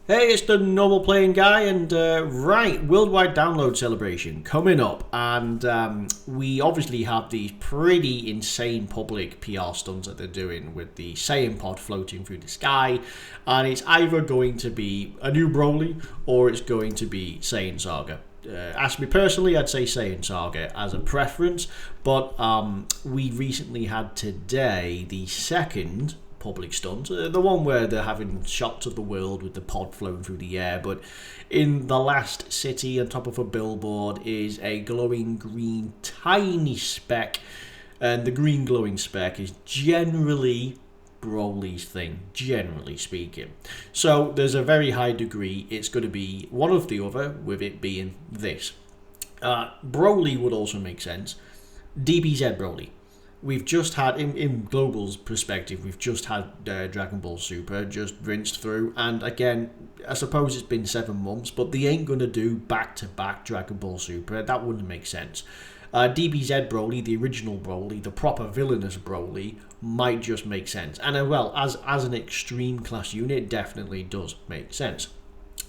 Hey, it's the normal playing guy, and right, worldwide download celebration coming up, and we obviously have these pretty insane public PR stunts that they're doing with the Saiyan pod floating through the sky, and it's either going to be a new Broly or it's going to be Saiyan Saga. Ask me personally, I'd say Saiyan Saga as a preference, but we recently had today the second public stunt, the one where they're having shots of the world with the pod flowing through the air, but in the last city on top of a billboard is a glowing green tiny speck, and the green glowing speck is generally Broly's thing, generally speaking. So there's a very high degree it's going to be one of the other, with it being this. Broly would also make sense. DBZ Broly. We've just had, in Global's perspective, we've just had Dragon Ball Super just rinsed through, and again, I suppose it's been 7 months, but they ain't going to do back-to-back Dragon Ball Super. That wouldn't make sense. DBZ Broly, the original Broly, the proper villainous Broly, might just make sense. And well, as an extreme class unit, definitely does make sense.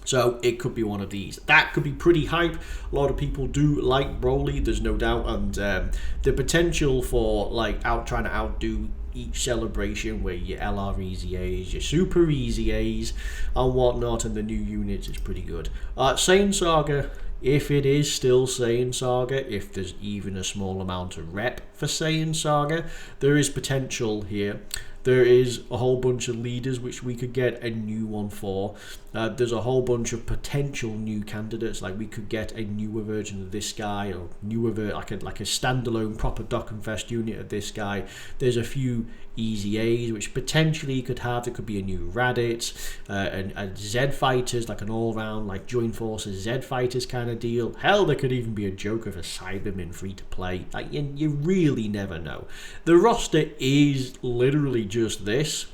So it could be one of these. That could be pretty hype. A lot of people do like Broly, there's no doubt, and the potential for trying to outdo each celebration with your LR Easy A's, your Super Easy A's, and whatnot, and the new units is pretty good. Saiyan Saga, if it is still Saiyan Saga, if there's even a small amount of rep for Saiyan Saga, there is potential here. There is a whole bunch of leaders which we could get a new one for. There's a whole bunch of potential new candidates, like we could get a newer version of this guy, or newer like a standalone proper Dokkenfest unit of this guy. There's a few Easy A's which potentially could have. There could be a new Raditz, and Z Fighters, like an all-round like Joint Forces Z Fighters kind of deal. Hell, there could even be a Joker for Cybermen free to play. Like you really never know. The roster is literally just this,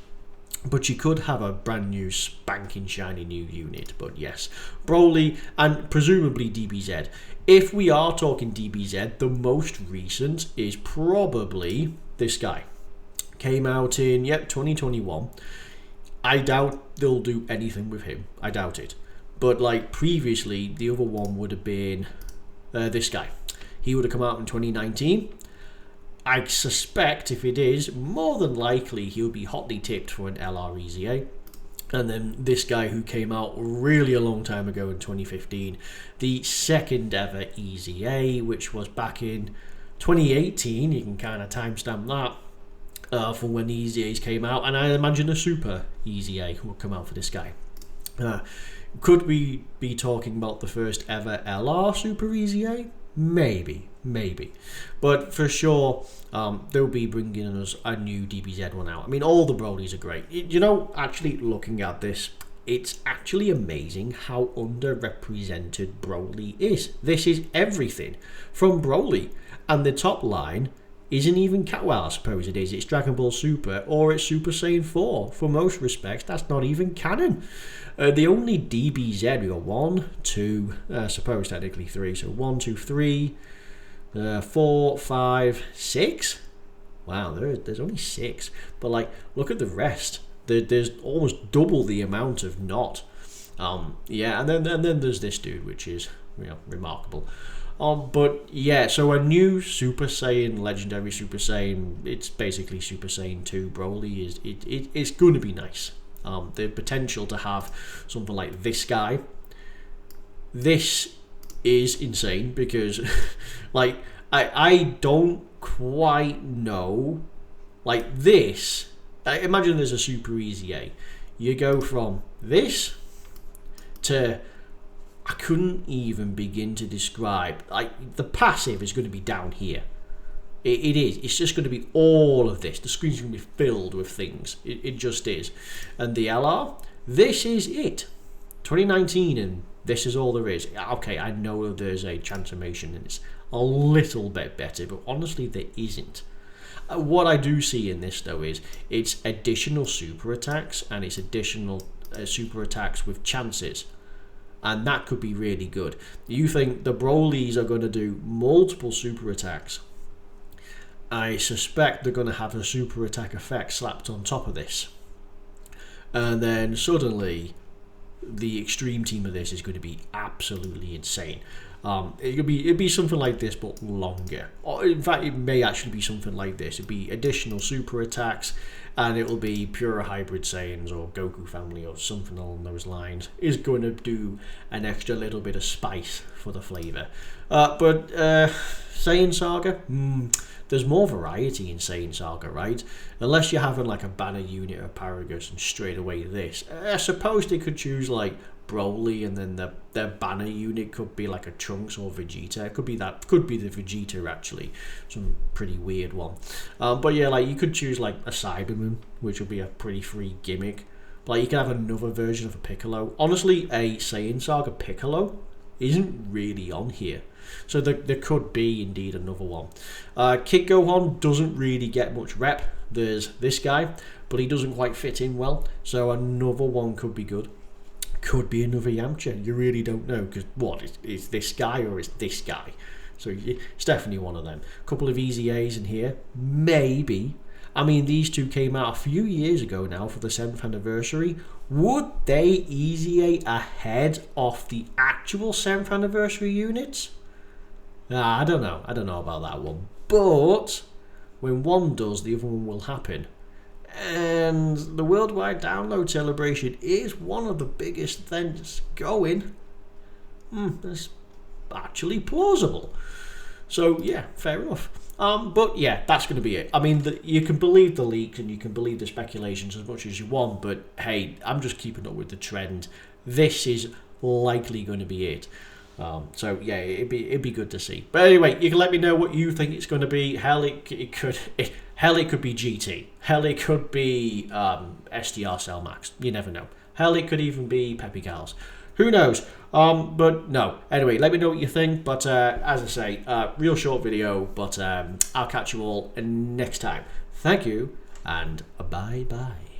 but you could have a brand new spanking shiny new unit. But yes, Broly and presumably DBZ. If we are talking DBZ, the most recent is probably this guy. Came out in 2021. I doubt they'll do anything with him. I doubt it. But like previously, the other one would have been this guy. He would have come out in 2019. I suspect if it is, more than likely he'll be hotly tipped for an LR Easy A. And then this guy who came out really a long time ago in 2015, the second ever Easy A, which was back in 2018. You can kind of timestamp that from when the Easy A's came out, and I imagine a Super Easy A will come out for this guy. Could we be talking about the first ever LR Super Easy A? Maybe. But for sure, they'll be bringing us a new DBZ one out. I mean, all the Brolys are great. You know, actually looking at this, it's actually amazing how underrepresented Broly is. This is everything from Broly. And the top line isn't even well, I suppose it is. It's Dragon Ball Super or it's Super Saiyan 4. For most respects, that's not even canon. The only DBZ, we got 1, 2, I suppose technically 3. So 1, 2, 3, 4, 5, 6. Wow, there's only 6. But like, look at the rest. There's almost double the amount of not. Yeah, and then there's this dude, which is remarkable. But yeah, so a new Super Saiyan, legendary Super Saiyan, it's basically Super Saiyan 2 Broly, it's going to be nice. The potential to have something like this guy. This is insane because like I don't quite know, like this, imagine there's a Super Easy A. You go from this to, I couldn't even begin to describe. Like the passive is going to be down here. It is. It's just going to be all of this. The screen's going to be filled with things. It just is. And the LR, this is it. 2019, and this is all there is. Okay, I know there's a transformation and it's a little bit better, but honestly, there isn't. What I do see in this though is it's additional super attacks, and it's additional super attacks with chances. And that could be really good. You think the Brolys are going to do multiple super attacks? I suspect they're going to have a super attack effect slapped on top of this. And then suddenly, the extreme team of this is going to be absolutely insane. It'd be something like this but longer. Or in fact, it may actually be something like this. It'd be additional super attacks, and it'll be pure hybrid Saiyans or Goku family or something along those lines. Is going to do an extra little bit of spice for the flavour. But Saiyan Saga, there's more variety in Saiyan Saga, right? Unless you're having like a banner unit of Paragus and straight away this. I suppose they could choose like Broly, and then their banner unit could be like a Trunks or Vegeta. It could be the Vegeta actually, some pretty weird one. But yeah, like you could choose like a Cyberman, which would be a pretty free gimmick. Like you could have another version of a Piccolo. Honestly, a Saiyan Saga Piccolo isn't really on here, so there could be indeed another one. Kid Gohan doesn't really get much rep. There's this guy, but he doesn't quite fit in well, so another one could be good. Could be another Yamcha. You really don't know, because what is this guy or is this guy? So it's definitely one of them. A couple of Easy A's in here, maybe. I mean, these two came out a few years ago now for the 7th anniversary. Would they Easy A ahead of the actual 7th anniversary units? I don't know. I don't know about that one. But when one does, the other one will happen. And the worldwide download celebration is one of the biggest events going. That's actually plausible. So yeah, fair enough. But yeah, that's going to be it. I mean, you can believe the leaks and you can believe the speculations as much as you want, but hey, I'm just keeping up with the trend. This is likely going to be it. So yeah, it'd be good to see. But anyway, you can let me know what you think it's going to be. Hell, it could be GT. Hell, it could be SDR Cell Max. You never know. Hell, it could even be Peppy Gals. Who knows? But no. Anyway, let me know what you think. But as I say, real short video. But I'll catch you all next time. Thank you, and bye bye.